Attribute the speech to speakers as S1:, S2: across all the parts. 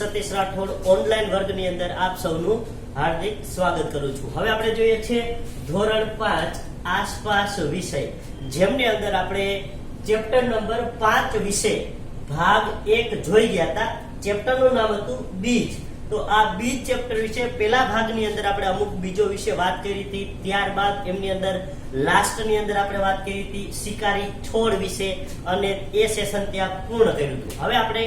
S1: Satish Rathod online વર્ગની અંદર આપ સૌનું હાર્દિક સ્વાગત કરું છું। હવે આપણે જોઈએ છે ધોરણ 5 આસપાસ વિષય, જેમની અંદર આપણે ચેપ્ટર નંબર 5 વિશે ભાગ 1 જોઈ ગયા હતા। ચેપ્ટરનું નામ હતું બીજ। તો આ બીજ ચેપ્ટર વિશે પહેલા ભાગની અંદર આપણે અમુક બીજો વિશે વાત કરી હતી, ત્યારબાદ એમની અંદર લાસ્ટની અંદર આપણે વાત કરી હતી શિકારી છોડ વિશે અને એ સેશન ત્યાં પૂર્ણ કર્યું હતું। હવે આપણે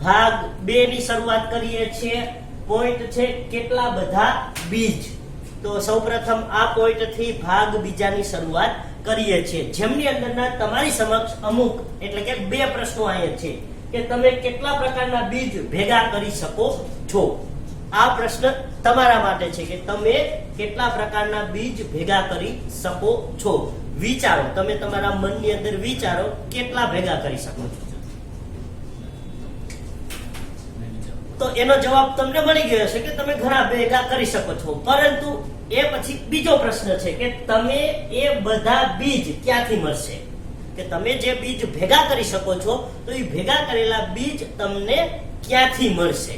S1: ભાગ 2 ની શરૂઆત કરીએ છીએ। પોઈન્ટ છે કેટલા બધા બીજ। તો સૌપ્રથમ આ પોઈન્ટ થી ભાગ બીજાની શરૂઆત કરીએ છીએ, જેમની અંદરના તમારી સમક્ષ અમુક એટલે કે 2 પ્રશ્નો આવ્યા છે કે તમે કેટલા પ્રકારના બીજ ભેગા કરી શકો છો। આ પ્રશ્ન તમારા માટે છે કે તમે કેટલા પ્રકારના બીજ ભેગા કરી શકો છો। વિચારો, તમે તમારા મનની અંદર વિચારો કેટલા ભેગા કરી શકો છો। તો એનો જવાબ તમને મળી ગયો હશે કે તમે ઘણા ભેગા કરી શકો છો, પરંતુ એ પછી બીજો પ્રશ્ન છે કે તમે એ બધા બીજ ક્યાંથી મળશે, કે તમે જે બીજ ભેગા કરી શકો છો તો એ ભેગા કરેલા બીજ તમને ક્યાંથી મળશે।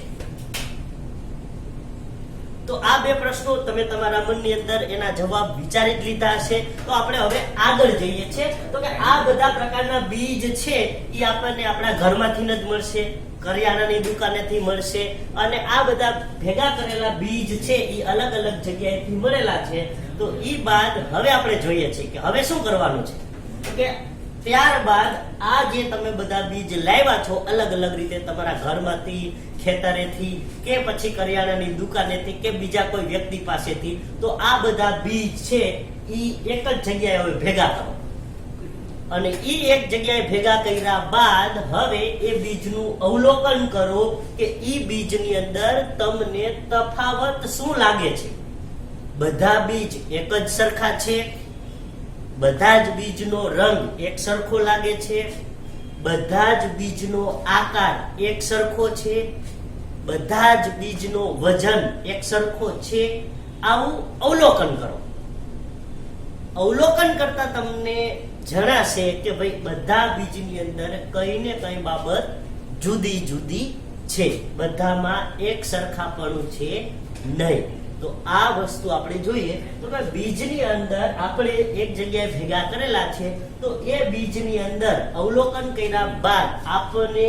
S1: તો આ 2 પ્રશ્નો તમે તમારા મનની અંદર એના જવાબ વિચારી જ લીધા હશે। તો આપણે હવે આગળ જઈએ છીએ। તો કે આ બધા પ્રકારના બીજ છે એ આપણને આપણા ઘરમાંથી જ મળશે, કરિયાણાની દુકાનેથી મળશે, અને આ બધા ભેગા કરેલા બીજ છે એ અલગ અલગ જગ્યાએથી મળેલા છે। તો એ બાદ હવે આપણે જોઈએ છીએ કે હવે શું કરવાનું છે, કે ત્યારબાદ આ જે તમે બધા બીજ લાવ્યા છો અલગ અલગ રીતે તમારા ઘરમાંથી, ખેતરેથી કે પછી કરિયાણાની દુકાનેથી કે બીજા કોઈ વ્યક્તિ પાસેથી, તો આ બધા બીજ છે એ એક જ જગ્યાએ હવે ભેગા કરો, અને એ એક જગ્યાએ ભેગા કર્યા બાદ હવે એ બીજનું અવલોકન કરો કે એ બીજની અંદર તમને તફાવત શું લાગે છે। બધા બીજ એક જ સરખા છે, બધા જ બીજનો રંગ એક સરખો લાગે છે, બધા જ બીજનો આકાર એક સરખો છે, બધા જ બીજનો વજન એક સરખો છે। આવું અવલોકન કરો। અવલોકન કરતા તમને જણાશે કે ભાઈ બધા બીજની અંદર કઈ ને કઈ બાબત જુદી જુદી છે, બધામાં એક સરખાપણું છે નહીં। તો આ વસ્તુ આપણે જોઈએ તો કે બીજની અંદર આપણે એક જગ્યાએ ભેગા કરેલા છે, તો એ બીજની અંદર અવલોકન કર્યા બાદ આપણને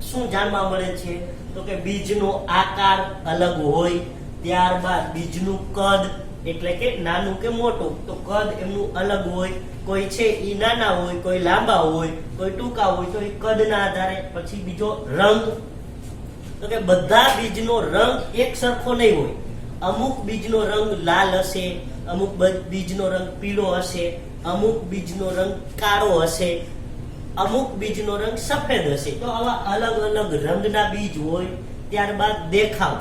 S1: શું જાણવા મળે છે, તો કે બીજનો આકાર અલગ હોય, ત્યારબાદ બીજનું કદ એટલે કે નાનું કે મોટું, તો કદ એમનું અલગ હોય, કોઈ છે ઈ નાના હોય, કોઈ લાંબા હોય, કોઈ ટૂંકા હોય, તો એ કદના આધારે પછી બીજો રંગ, તો કે બધા બીજનો રંગ એક સરખો નહીં હોય। અમુક બીજનો રંગ લાલ હશે, અમુક બીજનો રંગ પીળો હશે, અમુક બીજનો રંગ કાળો હશે, અમુક બીજનો રંગ સફેદ હશે। તો આવા અલગ અલગ રંગના બીજ હોય। ત્યારબાદ દેખાવ,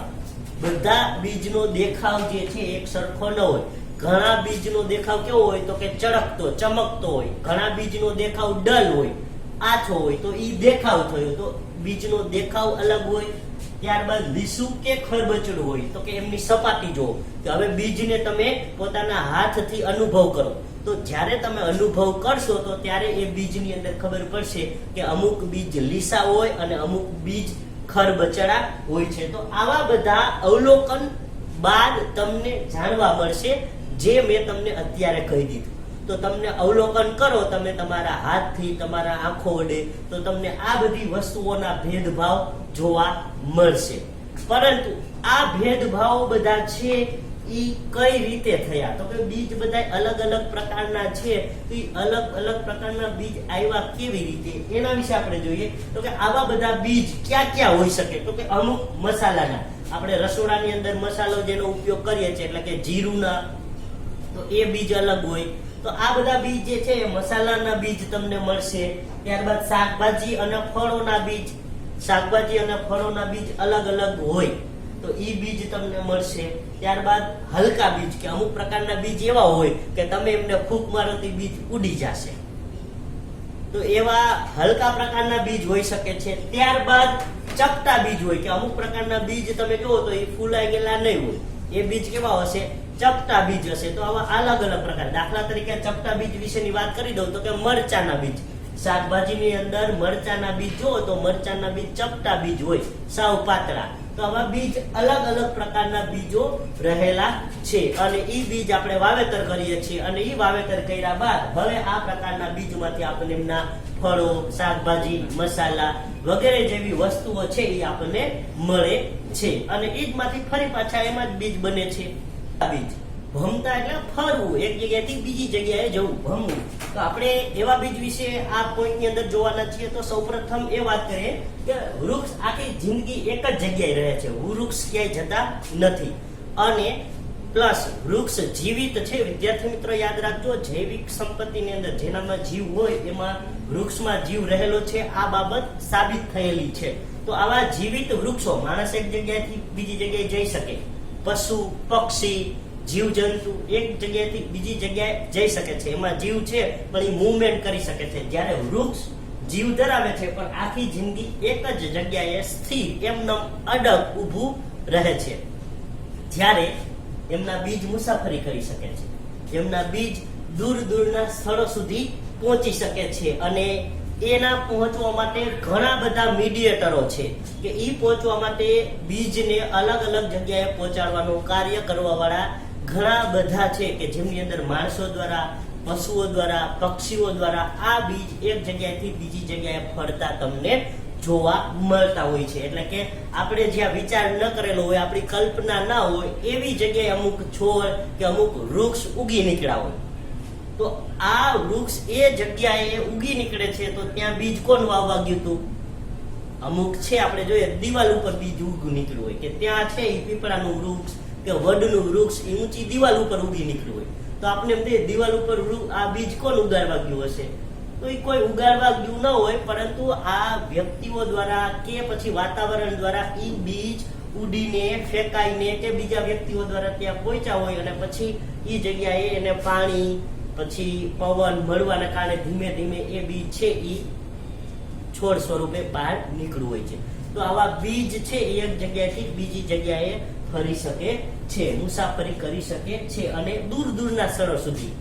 S1: બધા બીજનો દેખાવ જે છે એક સરખો ન હોય। ઘણા બીજનો દેખાવ કેવો હોય, તો કે ચળકતો ચમકતો હોય, ઘણા બીજનો દેખાવ ડલ હોય, આછો હોય, તો ઈ દેખાવ થયો, તો બીજનો દેખાવ અલગ હોય। ત્યારબાદ લીસું કે ખરબચડું હોય, તો કે એમની સપાટી જુઓ, કે હવે બીજને તમે પોતાના હાથથી અનુભવ કરો, તો જ્યારે તમે અનુભવ કરશો તો ત્યારે એ બીજની અંદર ખબર પડશે કે અમુક બીજ લીસા હોય અને અમુક બીજ ખરબચડા હોય છે। તો આવા બધા અવલોકન બાદ તમને જાણવા મળશે, જે મેં તમને અત્યારે કહી દીધું। તો તમને અવલોકન કરો તમે તમારા હાથથી, તમારા આંખો વડે, તો તમને આ બધી વસ્તુઓના ભેદભાવ જોવા મળશે। પરંતુ આ ભેદભાવ બધા છે ઈ કઈ રીતે થયા, તો કે બીજ બધા અલગ અલગ પ્રકારના છે, તો ઈ અલગ અલગ પ્રકારના બીજ આવ્યા કેવી રીતે એના વિશે આપણે જોઈએ। તો કે આવા બધા બીજ ક્યાં ક્યાં હોઈ શકે, તો કે અમુક મસાલાના, આપણે રસોડાની અંદર મસાલો જેનો ઉપયોગ કરીએ છીએ એટલે કે જીરુંના, તો એ બીજ અલગ હોય। તો આ બધા બીજ જે છે એ મસાલાના બીજ તમને મળશે। ત્યારબાદ શાકભાજી અને ફળોના બીજ, શાકભાજી અને ફળોના બીજ અલગ અલગ હોય, તો ઈ બીજ તમને મળશે। ત્યારબાદ હલકા બીજ, કે અમુક પ્રકારના બીજ એવા હોય કે તમે એમને ફૂંક મારો તો બીજ ઉડી જશે, તો એવા હલકા પ્રકારના બીજ હોઈ શકે છે। ત્યારબાદ ચપટા બીજ હોય, કે અમુક પ્રકારના બીજ તમે જુઓ તો એ ફૂલાઈ ગયેલા નહીં હોય, એ બીજ કેવા હશે, ચપટા બીજ હશે। તો આવા અલગ અલગ પ્રકાર, દાખલા તરીકે ચપટા બીજ વિશેની વાત કરી દઉં તો કે મરચાના બીજ, શાકભાજીની અંદર મરચાના બીજ જુઓ તો મરચાના બીજ ચપટા બીજ હોય, સાવ પાતળા। તો આવા બીજ અલગ અલગ પ્રકારના બીજો રહેલા છે અને ઈ બીજ આપણે વાવેતર કરીએ છીએ અને ઈ વાવેતર કર્યા બાદ હવે આ પ્રકારના બીજમાંથી આપણને એમના ફળો, શાકભાજી, મસાલા વગેરે જેવી વસ્તુઓ છે એ આપણને મળે છે અને ઈ જ માંથી ફરી પાછા એમાં જ બીજ બને છે. બીજ ભમતા એટલે ફરવું, એક જગ્યાએથી બીજી જગ્યાએ જવું, ભમવું. તો આપણે એવા બીજ વિશે આ પોઈન્ટની અંદર જોવાના છીએ. તો સૌપ્રથમ એ વાત કરીએ કે વૃક્ષ આખી જિંદગી એક જ જગ્યાએ રહે છે, વૃક્ષ ક્યાંય જતા નથી અને પ્લસ વૃક્ષ જીવિત છે. વિદ્યાર્થી મિત્રો યાદ રાખજો, જૈવિક સંપત્તિની અંદર જેનામાં જીવ હોય એમાં વૃક્ષમાં જીવ રહેલો છે, આ બાબત સાબિત થયેલી છે. તો આવા જીવિત વૃક્ષો, માણસ એક જગ્યાએથી બીજી જગ્યાએ જઈ શકે, પશુ પક્ષી જીવજંતુ એક જગ્યાએથી બીજી જગ્યાએ જઈ શકે છે, એમાં જીવ છે પણ એ મૂવમેન્ટ કરી શકે છે. જ્યારે વૃક્ષ જીવ ધરાવે છે પણ આખી જિંદગી એક જ જગ્યાએ સ્થિર એમનેમ અડગ ઊભું રહે છે. જ્યારે એમના બીજ મુસાફરી કરી શકે છે, એમના બીજ દૂર દૂરના સ્થળો સુધી પહોંચી શકે છે અને એના પહોંચવા માટે ઘણા બધા મીડિયેટરો છે કે ઈ પહોંચવા માટે બીજને અલગ અલગ જગ્યાએ પહોંચાડવાનું કાર્ય કરવા વાળા ઘણા બધા છે કે જેમની અંદર માણસો દ્વારા, પશુઓ દ્વારા, પક્ષીઓ દ્વારા આ બીજ એક જગ્યાએથી બીજી જગ્યાએ ફરતા તમને જોવા મળતા હોય છે. એટલે કે આપણે જ્યાં વિચાર ન કરેલો હોય, આપણી કલ્પના ના હોય એવી જગ્યાએ અમુક છોડ કે અમુક વૃક્ષ ઉગી નીકળ્યા હોય. તો આ વૃક્ષ એ જગ્યાએ ઉગી નીકળે છે તો ત્યાં બીજ કોણ વાવવા ગયું હતું? અમુક છે આપણે જોઈએ દિવાલ ઉપર બીજ ઉગી નીકળ્યું હોય કે ત્યાં છે એ પીપળાનું વૃક્ષ કે વડનું વૃક્ષ એ ઊંચી દિવાલ ઉપર ઉગી નીકળ્યું હોય. તો આપણે એમ કહીએ દિવાલ ઉપર આ બીજ કોણ ઉગાડવા ગયું હશે? તો એ કોઈ ઉગાડવા ગયું ન હોય, પરંતુ આ વ્યક્તિઓ દ્વારા કે પછી વાતાવરણ દ્વારા એ બીજ ઉડીને ફેંકાઈને કે બીજા વ્યક્તિઓ દ્વારા ત્યાં પહોંચ્યા હોય અને પછી એ જગ્યાએ એને પાણી પછી પવન મળવાના કારણે ધીમે ધીમે એ બીજ છે એ છોડ સ્વરૂપે બહાર નીકળવું હોય છે. તો આવા બીજ છે એ એક જગ્યાએથી બીજી જગ્યાએ ફરી શકે છે, મુસાફરી કરી શકે છે અને દૂર દૂરના સ્થળો સુધી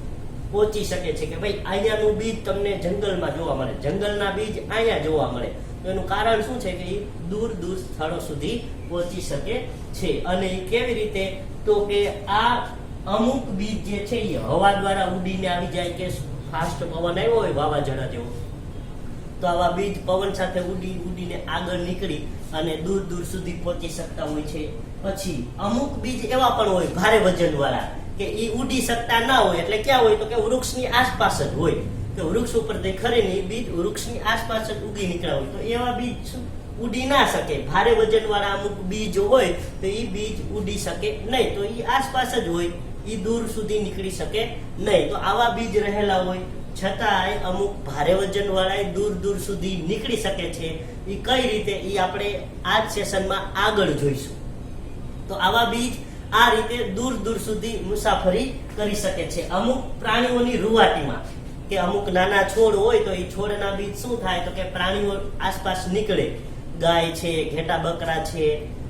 S1: પહોંચી શકે છે. કે ભાઈ અહીંયાનું બીજ તમને જંગલમાં જોવા મળે, જંગલના બીજ અહીંયા જોવા મળે. તો એનું કારણ શું છે કે એ દૂર દૂર સ્થળો સુધી પહોંચી શકે છે. અને કેવી રીતે? તો કે આ અમુક બીજ જે છે એ હવા દ્વારા ઉડીને આવી જાય કે ફાસ્ટ પવન આવ્યો હોય વાવાઝોડા જેવો, તો આવા બીજ પવન સાથે ઉડીને આગળ નીકળી અને દૂર દૂર સુધી પહોંચી શકતા હોય છે. પછી અમુક બીજ એવા પણ હોય ભારે વજન વાળા કે એ ઉડી શકતા ના હોય, એટલે ક્યાં હોય? તો કે વૃક્ષની આસપાસ જ હોય કે વૃક્ષ ઉપર ખરીને એ બીજ વૃક્ષની આસપાસ જ ઉગી નીકળ્યા હોય. તો એવા બીજ ઉડી ના શકે. ભારે વજન વાળા અમુક બીજ હોય તો એ બીજ ઉડી શકે નહીં, તો એ આસપાસ જ હોય, એ દૂર સુધી નીકળી શકે નહીં. તો આવા બીજ રહેલા હોય છતાંય અમુક ભારે વજન વાળા દૂર દૂર સુધી નીકળી શકે છે. એ કઈ રીતે? એ આપણે આ જ સેશનમાં આગળ જોઈશું. તો આવા બીજ આ રીતે દૂર દૂર સુધી મુસાફરી કરી શકે છે. અમુક પ્રાણીઓની રૂવાટીમાં કે અમુક નાના છોડ હોય તો એ છોડના બીજ શું થાય? તો કે પ્રાણીઓ આસપાસ નીકળે, ગાય છે, ઘેટા બકરા છે,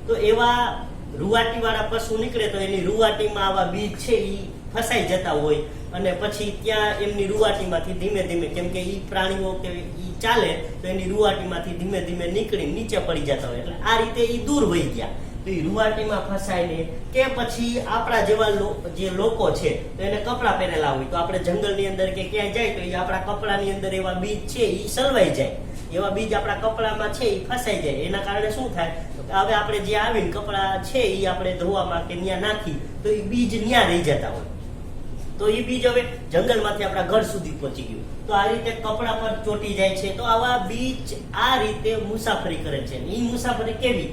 S1: તો એવા રૂવાટી વાળા પશુ નીકળે તો એની રૂવાટીમાં આવા બીજ છે એ ફસાઈ જતા હોય અને પછી ત્યાં એમની રૂવાટીમાંથી ધીમે ધીમે, કેમ કે એ પ્રાણીઓ કે એ ચાલે તો એની રૂવાટીમાંથી ધીમે ધીમે નીકળી નીચે પડી જતા હોય. એટલે આ રીતે એ દૂર વહી ગયા. તો એ રૂવાટીમાં ફસાઈને કે પછી આપણા જેવા જે લોકો છે તો એને કપડાં પહેરેલા હોય, તો આપણે જંગલની અંદર કે ક્યાંય જાય તો એ આપણા કપડાની અંદર એવા બીજ છે એ સલવાઈ જાય, એવા બીજ આપણા કપડામાં છે એ ફસાઈ જાય. એના કારણે શું થાય? હવે આપણે જે આવીને કપડા છે એ આપણે ધોવામાં કે ત્યાં નાખી તો એ બીજ ત્યાં રહી જતા હોય, તો એ બીજ હવે જંગલમાંથી આપણા ઘર સુધી પહોંચી ગયું. તો આ રીતે કપડા પર ચોટી જાય છે. તો આવા બીજ આ રીતે મુસાફરી કરે છે. એ મુસાફરી કેવી?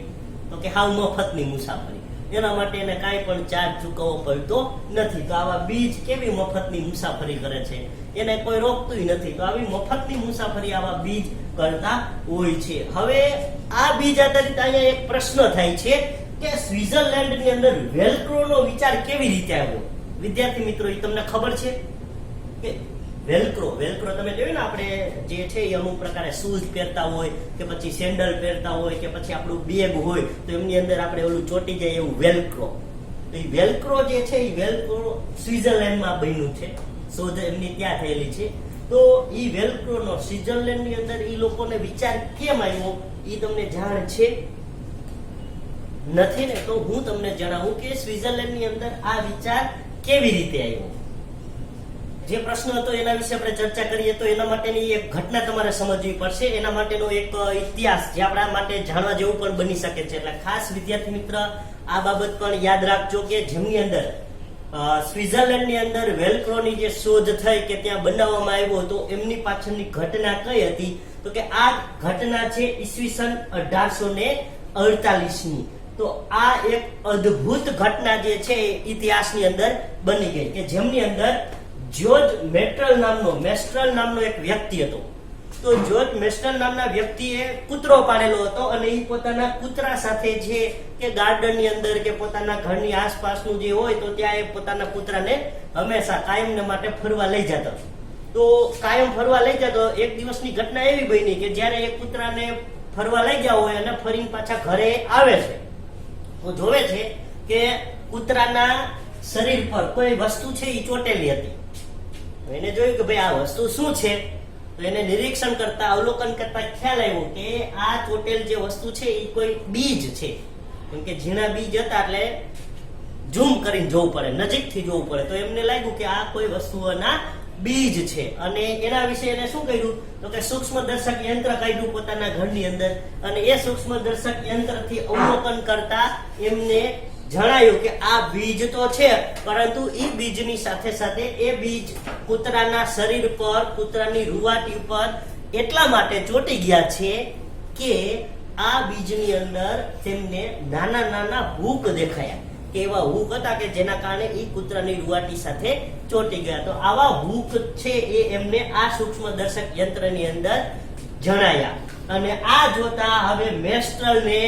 S1: તો કે હાવ મફતની મુસાફરી. એના માટે એને કાંઈ પણ ચાર્જ ચૂકવવો પડતો નથી. તો આવા બીજ કેવી મફતની મુસાફરી કરે છે? એને કોઈ રોકતું નથી. તો આવી મફતની મુસાફરી આવા બીજ કરતા હોય છે. હવે આ બીજ આધારિત અહીંયા એક પ્રશ્ન થાય છે કે સ્વિટ્ઝરલેન્ડની અંદર વેલ્ક્રોનો વિચાર કેવી રીતે આવ્યો? વિદ્યાર્થી મિત્રો, એ તમને ખબર છે કે વેલ્ક્રો તમે જોયું ને, આપણે જે છે એ અમુક પ્રકારે શૂઝ પહેરતા હોય કે પછી સેન્ડલ પહેરતા હોય કે પછી આપણું બેગ હોય તો એમની અંદર આપણે ઓલું ચોટી જાય એવું વેલ્ક્રો. તો એ વેલ્ક્રો જે છે એ વેલ્ક્રો સ્વિટ્ઝરલેન્ડમાં બન્યું છે, શોધ એમની ત્યાં થયેલી છે. તો એ વેલ્ક્રોનો સ્વિટ્ઝરલેન્ડની અંદર એ લોકોને વિચાર કેમ આવ્યો એ તમને જાણ છે? નથી ને, તો હું તમને જણાવું કે સ્વિટ્ઝરલેન્ડની અંદર આ વિચાર કેવી રીતે આવ્યો. જે પ્રશ્ન હતો એના વિશે આપણે ચર્ચા કરીએ તો એના માટેની એક ઘટના તમારે સમજવી પડશે. એના માટેનો એક ઇતિહાસ જે આપણા માટે જાણવા જેવું પણ બની શકે છે. એટલે ખાસ વિદ્યાર્થી મિત્ર આ બાબત પણ યાદ રાખજો કે જેમની અંદર સ્વિટ્ઝરલેન્ડની અંદર વેલ્ક્રોની જે શોધ થઈ કે ત્યાં બનાવવામાં આવ્યો તો એમની પાછળની ઘટના કઈ હતી? તો કે આ ઘટના છે ઈસવીસન 1848ની. તો આ એક અદ્ભુત ઘટના જે છે ઇતિહાસની અંદર બની ગઈ કે જેમની અંદર જ્યોર્જ મેસ્ટ્રલ નામનો એક વ્યક્તિ હતો. તો જ્યોર્જ મેસ્ટ્રલ નામના વ્યક્તિએ કૂતરો પાડેલો હતો અને એ પોતાના કૂતરા સાથે જે કે ગાર્ડનની અંદર કે પોતાના ઘરની આસપાસનું જે હોય તો ત્યાં એ પોતાના કૂતરાને હંમેશા કાયમને માટે ફરવા લઈ જતો. તો કાયમ ફરવા લઈ જતો. એક દિવસની ઘટના એવી બની કે જ્યારે એ કૂતરાને ફરવા લઈ ગયા હોય અને ફરીને પાછા ઘરે આવે છે તો જોવે છે કે કૂતરાના શરીર પર કોઈ વસ્તુ છે એ ચોટેલી હતી. એને જોયું કે ભાઈ આ વસ્તુ શું છે? તો એને નિરીક્ષણ કરતા અવલોકન કરતા ખ્યાલ આવ્યો કે આ ચોટેલ જે વસ્તુ છે એ કોઈ બીજ છે. કેમ કે ઝીણા બીજ હતા એટલે ઝૂમ કરીને જોવું પડે, નજીકથી જોવું પડે. તો એમને લાગ્યું કે આ કોઈ વસ્તુઓના બીજ છે. અને એના વિશે એને શું કર્યું તો કે સૂક્ષ્મદર્શક યંત્ર કાઢ્યું પોતાના ઘરની અંદર અને એ સૂક્ષ્મદર્શક યંત્રથી અવલોકન કરતા એમને જણાયું કે આ બીજ તો છે, પરંતુ એ બીજની સાથે સાથે એ બીજ કૂતરાના શરીર પર, કૂતરાની રૂવાટી પર એટલા માટે ચોંટી ગયા છે કે આ બીજની અંદર તેમને નાના નાના હૂક દેખાયા. કે એવા હૂક હતા કે જેના કારણે એ કૂતરાની રૂવાટી સાથે ચોંટી ગયા. તો આવા હૂક છે એ એમને આ સૂક્ષ્મદર્શક યંત્રની અંદર જણાયા. અને આ જોતા હવે મેસ્ટ્રલને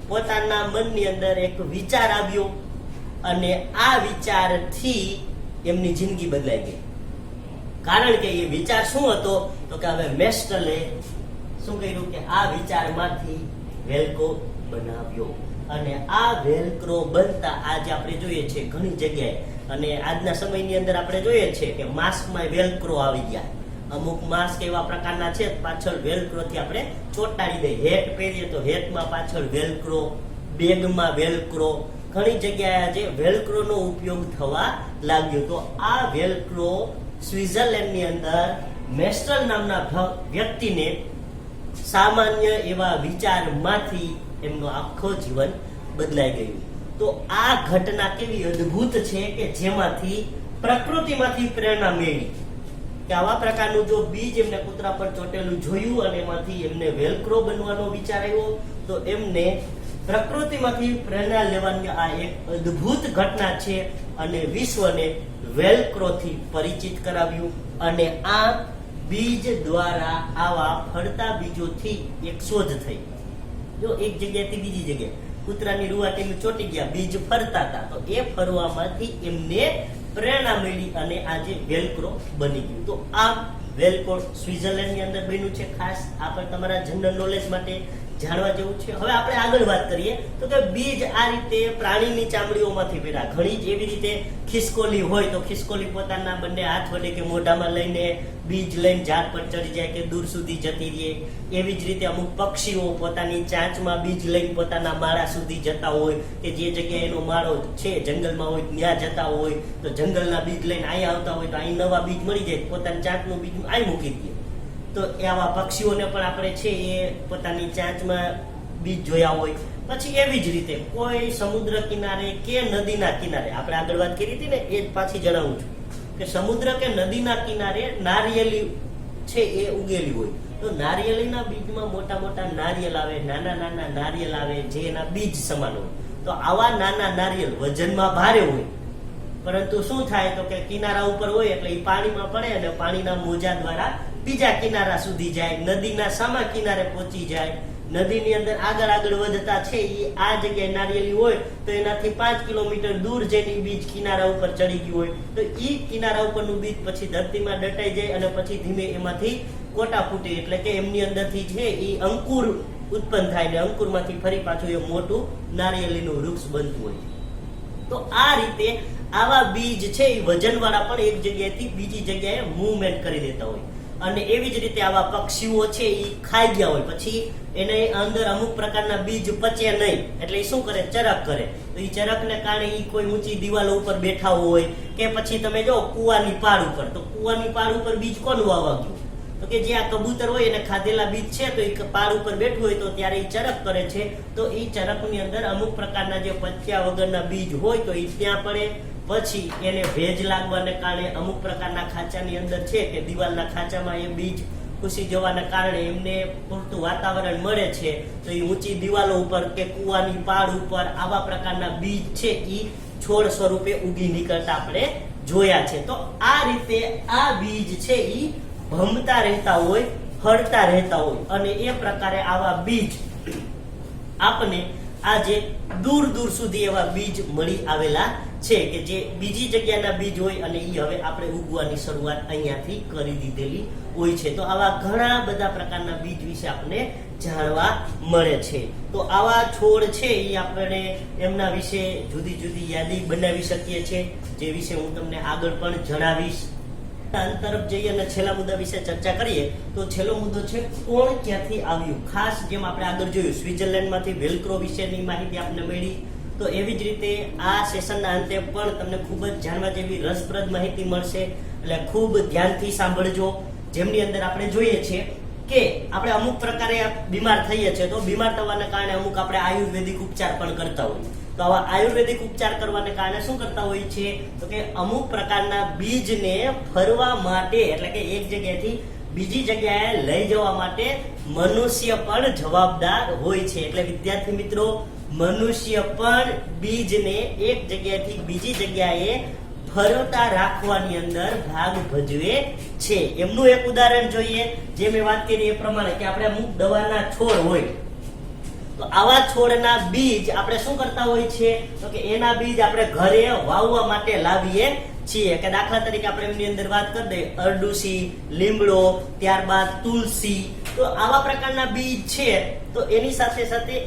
S1: પોતાના મનની અંદર એક વિચાર આવ્યો અને આ વિચારથી એમની જિંદગી બદલાઈ ગઈ. કારણ કે એ વિચાર શું હતો તો કે હવે મેસ્ટ્રલે શું કર્યું કે આ વિચારમાંથી વેલ્ક્રો બનાવ્યો. અને આ વેલ્ક્રો બનતા આજે આપણે જોઈએ છે ઘણી જગ્યાએ અને આજના સમયની અંદર આપણે જોઈએ છે કે માસ્કમાં વેલ્ક્રો આવી ગયા. અમુક માસ્ક એવા પ્રકારના છે પાછળ વેલ્ક્રો થી આપણે ચોંટાડી દઈએ. હેટ પહેરીએ તો હેટમાં પાછળ વેલ્ક્રો, બેગમાં વેલ્ક્રો, ઘણી જગ્યાએ આજે વેલ્ક્રો નો ઉપયોગ થવા લાગ્યો. તો આ વેલ્ક્રો સ્વિટ્ઝરલેન્ડની અંદર મેસ્ટ્રલ નામના વ્યક્તિને સામાન્ય એવા વિચારમાંથી એમનું આખો જીવન બદલાઈ ગયું. તો આ ઘટના કેવી અદ્ભુત છે કે જેમાંથી પ્રકૃતિમાંથી પ્રેરણા મેળવી કે આવા પ્રકારનું જો બીજ એમને કૂતરા પર ચોટેલું જોયું અને એમાંથી એમને વેલ્ક્રો બનવાનો વિચાર આવ્યો તો એમને પ્રકૃતિમાંથી પ્રેરણા લેવાની આ એક અદ્ભુત ઘટના છે અને વિશ્વને વેલ્ક્રોથી પરિચિત કરાવ્યું. અને આ બીજ દ્વારા આવા ફરતા બીજોથી એક શોધ થઈ. જો એક જગ્યાએથી બીજી જગ્યાએ કૂતરાની રૂવાટીમાં ચોંટી ગયા, બીજ ફરતા હતા તો એ ફરવામાંથી એમને પ્રેરણા મળી અને આજે વેલ્ક્રો બની ગયું. તો આ વેલ્ક્રો સ્વિટ્ઝરલેન્ડની અંદર બન્યું છે. ખાસ આ પણ તમારા જનરલ નોલેજ માટે જાણવા જેવું છે. હવે આપણે આગળ વાત કરીએ તો કે બીજ આ રીતે પ્રાણીની ચામડીઓમાંથી પેદા. ઘણી જ એવી રીતે ખિસકોલી હોય તો ખિસકોલી પોતાના બંને હાથ વડે કે મોઢામાં લઈને બીજ લઈને ઝાડ પર ચડી જાય કે દૂર સુધી જતી રહે. એવી જ રીતે અમુક પક્ષીઓ પોતાની ચાંચમાં બીજ લઈને પોતાના માળા સુધી જતા હોય કે જે જગ્યાએ એનો માળો છે જંગલમાં હોય ત્યાં જતા હોય તો જંગલના બીજ લઈને અહીંયા આવતા હોય તો અહીં નવા બીજ મળી જાય, પોતાની ચાંચનું બીજ અહીં મૂકી દે. તો આવા પક્ષીઓને પણ આપણે છે એ પોતાની ચાંચમાં બીજ જોયા હોય. પછી એવી જ રીતે કોઈ સમુદ્ર કિનારે કે નદીના કિનારે, આપણે આગળ વાત કરી હતી ને એ જ પાછી જણાવું છું કે સમુદ્ર કે નદીના કિનારે નારિયેળી છે એ ઉગેલી હોય તો નારિયેળીના બીજમાં મોટા મોટા નારિયેળ આવે, નાના નાના નારિયેળ આવે જે એના બીજ સમાન હોય. તો આવા નાના નારિયેળ વજનમાં ભારે હોય પરંતુ શું થાય તો કે કિનારા ઉપર હોય એટલે એ પાણીમાં પડે અને પાણીના મોજા દ્વારા બીજા કિનારા સુધી જાય, નદીના સામા કિનારે પહોંચી જાય. નદીની અંદર આગળ આગળ વધતા છે એ આ જગ્યાએ નારિયેળી હોય તો એનાથી 5 કિલોમીટર દૂર જઈને બીજ કિનારા ઉપર ચડી ગયું હોય તો એ કિનારા ઉપરનું બીજ પછી ધરતીમાં દટાઈ જાય અને પછી ધીમે એમાંથી કોટા ફૂટે એટલે કે એમની અંદરથી છે એ અંકુર ઉત્પન્ન થાય ને અંકુરમાંથી ફરી પાછું એ મોટું નારિયેળીનું વૃક્ષ બનતું હોય. તો આ રીતે આવા બીજ છે એ વજનવાળા પણ એક જગ્યાએથી બીજી જગ્યાએ મૂવમેન્ટ કરી દેતા હોય. અને એવી જ રીતે આવા પક્ષીઓ છે એ ખાઈ ગયા હોય, પછી એને અંદર અમુક પ્રકારના બીજ પચે નહીં, એટલે એ શું કરે, ચરક કરે. તો એ ચરકને કારણે એ કોઈ ઊંચી દિવાલો ઉપર બેઠા હોય કે પછી તમે જો કુવાની પાળ ઉપર, તો કુવાની પાળ ઉપર બીજ કોનું વાવવા ગયું, તો કે જે આ કબૂતર હોય એને ખાધેલા બીજ છે, તો એ પાળ ઉપર બેઠું હોય તો ત્યારે એ ચરક કરે છે. તો એ ચરકની અંદર અમુક પ્રકારના જે પચ્યા વગરના બીજ હોય તો એ ત્યાં પડે. પછી એને ભેજ લાગવાને કારણે અમુક પ્રકારના ખાંચાની અંદર છે કે દિવાલના ખાંચામાં એ બીજ ઘૂસી જવાના કારણે એમને પૂરતું વાતાવરણ મળે છે. તો એ ઊંચી દિવાલો ઉપર કે કુવાની પાળ ઉપર આવા પ્રકારના બીજ છે એ છોડ સ્વરૂપે ઉગી નીકળતા આપણે જોયા છે. તો આ રીતે આ બીજ છે એ ભમતા રહેતા હોય, ફરતા રહેતા હોય, અને એ પ્રકારે આવા બીજ આપને આજે દૂર દૂર સુધી એવા બીજ મળી આવેલા છે કે જે બીજી જગ્યાના બીજ હોય અને એ હવે આપણે ઉગવાની શરૂઆત અહીંયાથી કરી દીધેલી હોય છે. તો આવા ઘણા બધા પ્રકારના બીજ વિશે આપણે જાણવા મળે છે. તો આવા છોડ છે એ આપણે એમના વિશે જુદી જુદી યાદી બનાવી શકીએ છીએ, જે વિશે હું તમને આગળ પણ જણાવીશ. તરફ જઈએ અને છેલ્લા મુદ્દા વિશે ચર્ચા કરીએ તો છેલ્લો મુદ્દો છે કોણ ક્યાંથી આવ્યું. ખાસ જેમ આપણે આગળ જોયું સ્વિટ્ઝરલેન્ડમાંથી વેલ્ક્રો વિશેની માહિતી આપણે મળી, તો એવી જ રીતે આ સેશનના અંતે પણ તમને ખૂબ જ જાણવા જેવી રસપ્રદ માહિતી મળશે, એટલે ખૂબ ધ્યાનથી સાંભળજો. જેમની અંદર આપણે જોઈએ છીએ કે આપણે અમુક પ્રકારે બીમાર થઈએ છીએ, તો બીમાર થવાના કારણે અમુક આપણે આયુર્વેદિક ઉપચાર પણ કરતા હોઈએ. તો આવા આયુર્વેદિક ઉપચાર કરવાને કારણે શું કરતા હોય છે, તો કે અમુક પ્રકારના બીજને ફરવા માટે, એટલે કે એક જગ્યાએથી બીજી જગ્યાએ લઈ જવા માટે મનુષ્ય પણ જવાબદાર હોય છે. એટલે વિદ્યાર્થી મિત્રો, મનુષ્ય પણ બીજને એક જગ્યાએથી બીજી જગ્યાએ ફરતા રાખવાની અંદર ભાગ ભજવે છે. એમનું એક ઉદાહરણ જોઈએ, જે મેં વાત કરી એ પ્રમાણે કે આપણે અમુક દવાના છોડ હોય, તો આવા છોડના બીજ આપણે શું કરતા હોય છે, તો કે એના બીજ આપણે ઘરે વાવવા માટે લાવીએ છીએ. કે દાખલા તરીકે આપણે એમની અંદર વાત કરી દઈએ અરડુસી, લીમડો, ત્યારબાદ તુલસી. તો આવા પ્રકારના બીજ છે, તો એની સાથે સાથે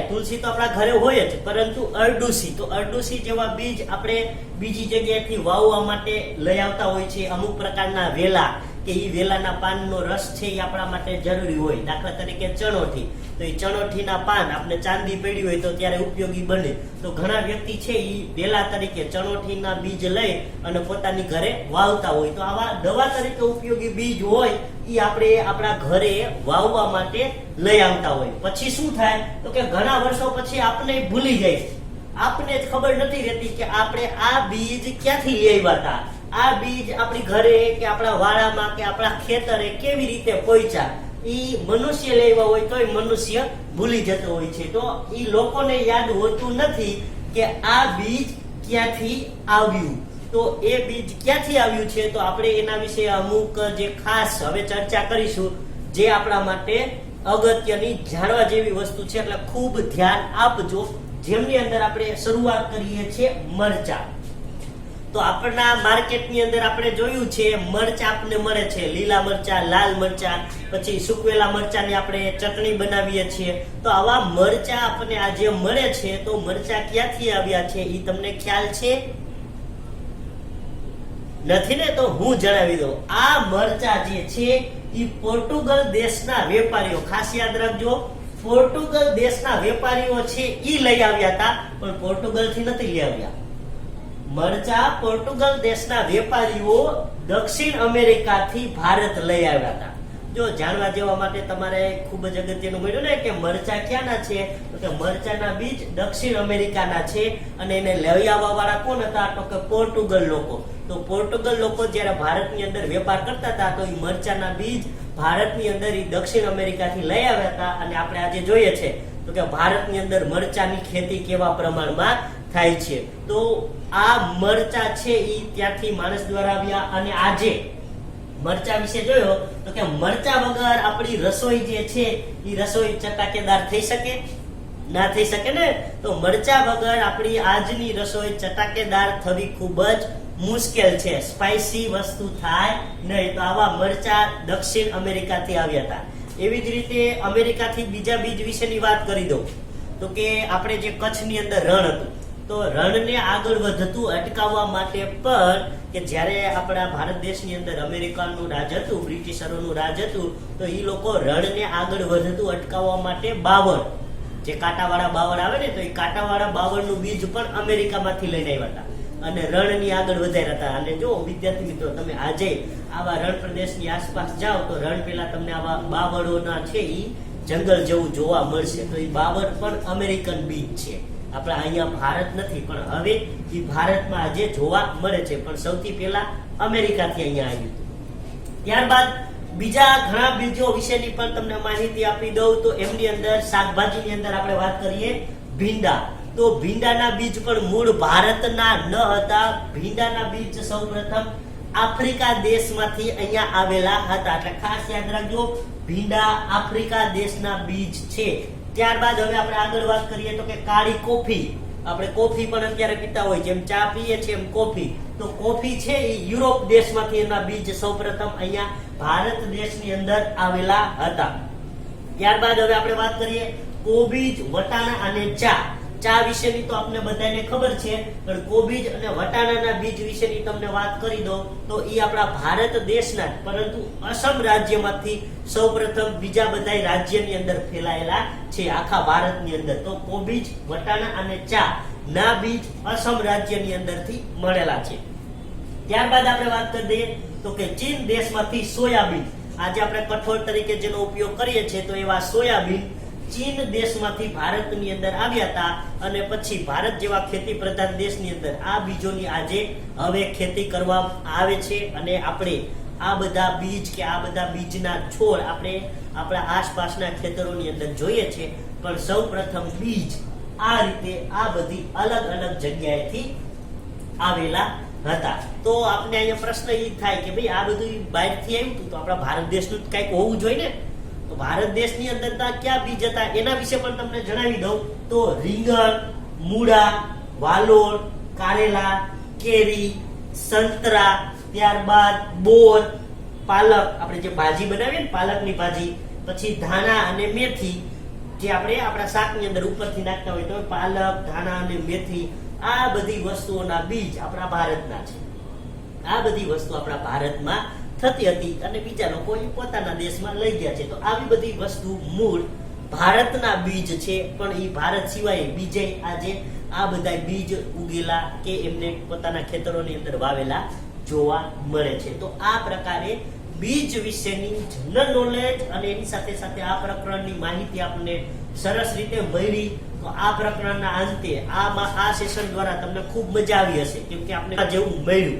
S1: તુલસી તો આપણા ઘરે હોય જ, પરંતુ અરડુસી જેવા બીજ આપણે બીજી જગ્યાએથી વાવવા માટે લઈ આવતા હોય છે. અમુક પ્રકારના વેલા કે એ વેલાના પાનનો રસ છે એ આપણા માટે જરૂરી હોય. દાખલા તરીકે ચણોઠી, તો એ ચણોઠીના પાન આપણે ચાંદી પડી હોય તો ત્યારે ઉપયોગી બને. તો ઘણા વ્યક્તિ છે એ વેલા તરીકે ચણોઠીના બીજ લઈ અને પોતાની ઘરે વાવતા હોય. તો આવા દવા તરીકે ઉપયોગી બીજ હોય એ આપણે આપણા ઘરે વાવવા માટે લઈ આવતા હોય. પછી શું થાય, તો કે ઘણા વર્ષો પછી આપણે ભૂલી જાય, આપને જ ખબર નથી રહેતી કે આપણે આ બીજ ક્યાંથી લઈ આવ્યા હતા, આ બીજ આપણી ઘરે કે આપણા વાડામાં કે આપણા ખેતરે કેવી રીતે પહોંચ્યા. ઈ મનુષ્ય લેવા હોય તો મનુષ્ય ભૂલી જતો હોય છે. તો ઈ લોકોને યાદ હોતું નથી કે આ બીજ ક્યાંથી આવ્યું. તો એ બીજ ક્યાંથી આવ્યું છે, તો આપણે એના વિશે અમુક જે ખાસ હવે ચર્ચા કરીશું, જે આપણા માટે અગત્યની જાણવા જેવી વસ્તુ છે. એટલે ખૂબ ધ્યાન આપજો. જેમની અંદર આપણે શરૂઆત કરીએ છીએ મરચા. તો આપણા માર્કેટની અંદર આપણે જોયું છે મરચા આપણને મળે છે, લીલા મરચા, લાલ મરચા, પછી સૂકવેલા મરચાની આપણે ચટણી બનાવીએ છીએ. તો આવા મરચા આપણને આ જે મળે છે, તો મરચા ક્યાંથી આવ્યા છે એ તમને ખ્યાલ છે? નથી ને? તો હું જણાવી દઉં. આ મરચા જે છે એ પોર્ટુગલ દેશના વેપારીઓ, ખાસ યાદ રાખજો, પોર્ટુગલ દેશના વેપારીઓ છે એ લઈ આવ્યા હતા, પણ પોર્ટુગલ થી નથી લઈ આવ્યા. મરચા પોર્ટુગલ દેશના વેપારીઓ દક્ષિણ અમેરિકાથી ભારત લઈ આવ્યા હતા. જો જાણવા જેવા માટે તમારે ખૂબ જ અગત્યનું મળ્યું ને કે મરચા ક્યાંના છે, તો કે મરચાના બીજ દક્ષિણ અમેરિકાના છે. અને એને લઈ આવવા વાળા કોણ હતા, તો કે પોર્ટુગલ લોકો. તો પોર્ટુગલ લોકો જ્યારે ભારતની અંદર વેપાર કરતા હતા, તો એ મરચાના બીજ ભારતની અંદર એ દક્ષિણ અમેરિકાથી લઈ આવ્યા હતા. અને આપણે આજે જોઈએ છે તો કે ભારતની અંદર મરચાની ખેતી કેવા પ્રમાણમાં થાય છે. તો આ મરચા છે એ ત્યાંથી માણસ દ્વારા આવ્યા. અને આજે મરચા વિશે જોયો તો કે મરચા વગર આપણી રસોઈ જે છે એ રસોઈ ચટાકેદાર થઈ શકે? ના થઈ શકે ને. તો મરચા વગર આપણી આજની રસોઈ ચટાકેદાર થવી ખૂબ જ મુશ્કેલ છે, સ્પાઇસી વસ્તુ થાય નહીં. તો આવા મરચા દક્ષિણ અમેરિકાથી આવ્યા હતા. એવી જ રીતે અમેરિકાથી બીજા બીજ વિશેની વાત કરી દઉં તો કે આપણે જે કચ્છની અંદર રણ હતું, તો રણને આગળ વધતું અટકાવવા માટે પણ કે જ્યારે આપણા ભારત દેશની અંદર અમેરિકાનું રાજ હતું, બ્રિટિશરોનું રાજ હતું, તો એ લોકો રણને આગળ વધતું અટકાવવા માટે બાવળ, જે કાંટાવાળા બાવળ આવે ને, તો એ કાંટાવાળા બાવળનું બીજ પણ અમેરિકામાંથી લઈને આવ્યા હતા અને રણની આગળ વધાર્યા હતા. અને જો વિદ્યાર્થી મિત્રો, તમે આજે આવા રણ પ્રદેશની આસપાસ જાઓ તો રણ પેલા તમને આવા બાવળોના છે એ જંગલ જેવું જોવા મળશે. તો એ બાવળ પણ અમેરિકન બીજ છે, આપણા અહીંયા ભારત નથી, પણ હવે એ ભારતમાં આજે જોવા મળે છે, પણ સૌથી પહેલા અમેરિકાથી અહીંયા આવ્યું હતું. ત્યારબાદ બીજા ઘણા બીજો વિશેની પણ તમને માહિતી આપી દઉં તો એમની અંદર શાકભાજીની અંદર આપણે વાત કરીએ ભીંડા, તો ભીંડાના બીજ પણ મૂળ ભારતના ન હતા. ભીંડાના બીજ સૌપ્રથમ આફ્રિકા દેશમાંથી અહીંયા આવેલા હતા, એટલે ખાસ યાદ રાખજો, ભીંડા આફ્રિકા દેશના બીજ છે. ત્યારબાદ હવે આપણે આગળ વાત કરીએ તો કે કાળી કોફી, આપણે કોફી પણ અત્યારે પીતા હોય, જેમ ચા પીએ છીએ એમ કોફી, તો કોફી છે એ યુરોપ દેશમાંથી એના બીજ સૌપ્રથમ અહીંયા ભારત દેશની અંદર આવેલા હતા. ત્યારબાદ હવે આપણે વાત કરીએ કોબીજ, વટાણા અને ચા. ચા વિશેની તો આપણે બધાને ખબર છે, પણ કોબીજ અને વટાણાના બીજ વિશેની તમને વાત કરી દો તો એ આપણા ભારત દેશના, પરંતુ અસમ રાજ્યમાંથી સૌપ્રથમ બીજા બધા રાજ્યની અંદર ફેલાયેલા છે આખા ભારતની અંદર. તો કોબીજ, વટાણા અને ચા ના બીજ અસમ રાજ્યની અંદરથી મળેલા છે. ત્યારબાદ આપણે વાત કરી દઈએ તો કે ચીન દેશમાંથી સોયાબીન, આજે આપણે કઠોળ તરીકે જેનો ઉપયોગ કરીએ છીએ, તો એવા સોયાબીન ચીન દેશમાંથી ભારતની અંદર આવ્યા હતા અને પછી ભારત જેવા ખેતી પ્રધાન દેશની અંદર આ બીજોની આજે હવે ખેતી કરવામાં આવે છે. અને આપણે આ બધા બીજ કે આ બધા બીજના છોડ આપણે આપણા આસપાસના ખેતરોની અંદર જોઈએ છે, પણ સૌ પ્રથમ બીજ આ રીતે આ બધી અલગ અલગ જગ્યાએથી આવેલા હતા. તો આપણે અહીંયા પ્રશ્ન એ થાય કે ભાઈ આ બધું બહારથી આવ્યું હતું, તો આપણા ભારત દેશનું કંઈક હોવું જોઈએ ને. તો ભારત દેશની અંદર ક્યાં બીજ હતા એના વિશે પણ તમને જણાવી દઉં તો રીંગણ, મૂળા, વાલોળ, કારેલા, કેરી, સંતરા, ત્યારબાદ બોર, પાલક, આપણે જે ભાજી બનાવીએ ને પાલકની ભાજી, પછી ધાણા અને મેથી, જે આપણે આપણા શાકની અંદર ઉપરથી નાખતા હોય, તો પાલક, ધાણા અને મેથી, આ બધી વસ્તુઓના બીજ આપણા ભારતના છે. આ બધી વસ્તુ આપણા ભારતમાં થતી હતી અને બીજા લોકો પોતાના દેશમાં લઈ ગયા છે. તો આવી બધી વસ્તુ મૂળ ભારતના બીજ છે, પણ એ ભારત સિવાય બીજે આજે આ બધા બીજ ઉગેલા કે એમને પોતાના ખેતરોની અંદર વાવેલા જોવા મળે છે. તો આ પ્રકારે બીજ વિશેની જનરલ નોલેજ અને એની સાથે સાથે આ પ્રકરણની માહિતી આપણને સરસ રીતે મળી. તો આ પ્રકરણના અંતે આ સેશન દ્વારા તમને ખૂબ મજા આવી હશે, કેમ કે આપણે જેવું મળ્યું.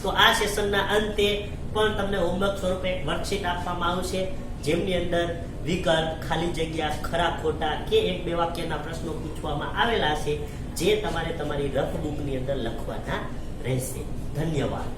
S1: તો આ સેશનના અંતે પણ તમને હોમવર્ક સ્વરૂપે વર્કશીટ આપવામાં આવશે, જેમની અંદર વિકલ્પ, ખાલી જગ્યા, ખરા ખોટા કે એક બે વાક્યના પ્રશ્નો પૂછવામાં આવેલા છે, જે તમારે તમારી રફ બુકની અંદર લખવાના રહેશે. ધન્યવાદ.